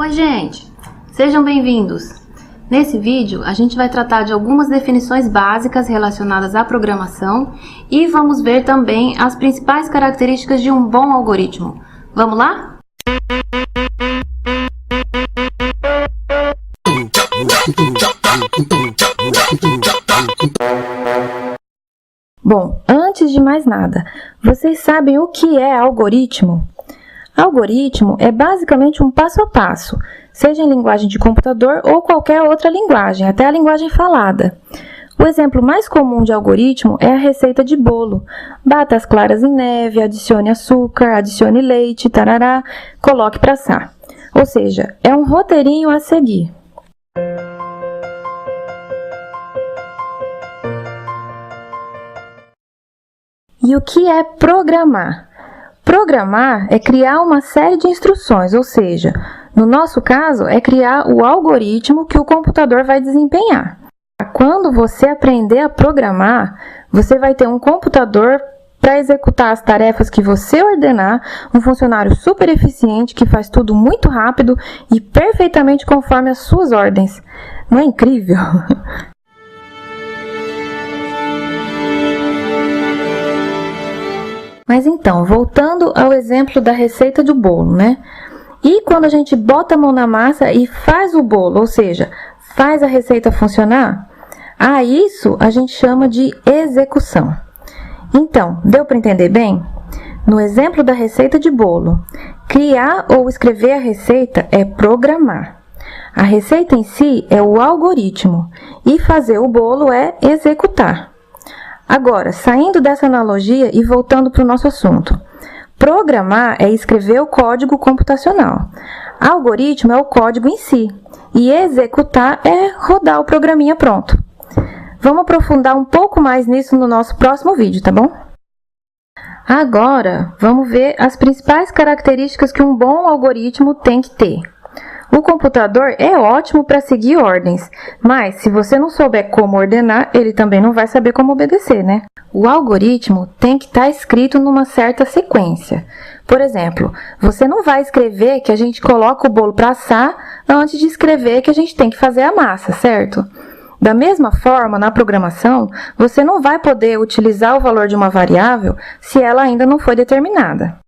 Oi, gente! Sejam bem-vindos! Nesse vídeo, a gente vai tratar de algumas definições básicas relacionadas à programação e vamos ver também as principais características de um bom algoritmo. Vamos lá? Bom, antes de mais nada, vocês sabem o que é algoritmo? Algoritmo é basicamente um passo a passo, seja em linguagem de computador ou qualquer outra linguagem, até a linguagem falada. O exemplo mais comum de algoritmo é a receita de bolo. Bata as claras em neve, adicione açúcar, adicione leite, tarará, coloque para assar. Ou seja, é um roteirinho a seguir. E o que é programar? Programar é criar uma série de instruções, ou seja, no nosso caso, é criar o algoritmo que o computador vai desempenhar. Quando você aprender a programar, você vai ter um computador para executar as tarefas que você ordenar, um funcionário super eficiente que faz tudo muito rápido e perfeitamente conforme as suas ordens. Não é incrível? Mas então, voltando ao exemplo da receita do bolo, né? E quando a gente bota a mão na massa e faz o bolo, ou seja, faz a receita funcionar, isso a gente chama de execução. Então, deu para entender bem? No exemplo da receita de bolo, criar ou escrever a receita é programar. A receita em si é o algoritmo e fazer o bolo é executar. Agora, saindo dessa analogia e voltando para o nosso assunto. Programar é escrever o código computacional. Algoritmo é o código em si. E executar é rodar o programinha pronto. Vamos aprofundar um pouco mais nisso no nosso próximo vídeo, tá bom? Agora, vamos ver as principais características que um bom algoritmo tem que ter. O computador é ótimo para seguir ordens, mas se você não souber como ordenar, ele também não vai saber como obedecer, né? O algoritmo tem que estar escrito numa certa sequência. Por exemplo, você não vai escrever que a gente coloca o bolo para assar antes de escrever que a gente tem que fazer a massa, certo? Da mesma forma, na programação, você não vai poder utilizar o valor de uma variável se ela ainda não foi determinada.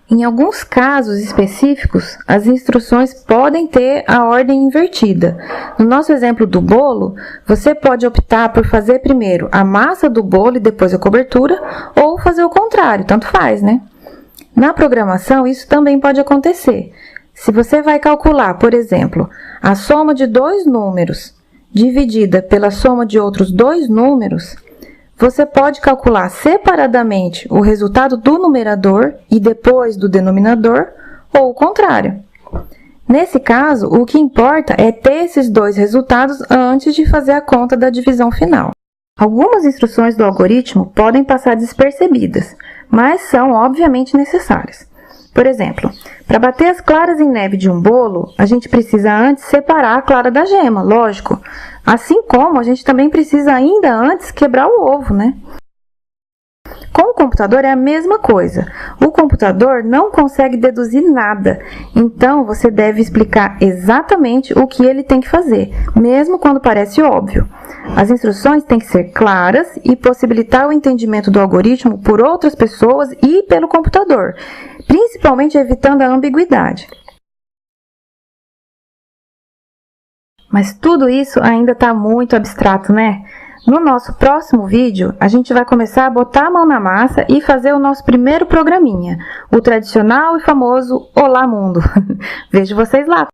Em alguns casos específicos, as instruções podem ter a ordem invertida. No nosso exemplo do bolo, você pode optar por fazer primeiro a massa do bolo e depois a cobertura, ou fazer o contrário, tanto faz, né? Na programação, isso também pode acontecer. Se você vai calcular, por exemplo, a soma de dois números dividida pela soma de outros dois números, você pode calcular separadamente o resultado do numerador e depois do denominador, ou o contrário. Nesse caso, o que importa é ter esses dois resultados antes de fazer a conta da divisão final. Algumas instruções do algoritmo podem passar despercebidas, mas são obviamente necessárias. Por exemplo, para bater as claras em neve de um bolo, a gente precisa antes separar a clara da gema, lógico. Assim como a gente também precisa ainda antes quebrar o ovo, né? Com o computador é a mesma coisa. O computador não consegue deduzir nada, então você deve explicar exatamente o que ele tem que fazer, mesmo quando parece óbvio. As instruções têm que ser claras e possibilitar o entendimento do algoritmo por outras pessoas e pelo computador, principalmente evitando a ambiguidade. Mas tudo isso ainda está muito abstrato, né? No nosso próximo vídeo, a gente vai começar a botar a mão na massa e fazer o nosso primeiro programinha, o tradicional e famoso Olá Mundo. Vejo vocês lá!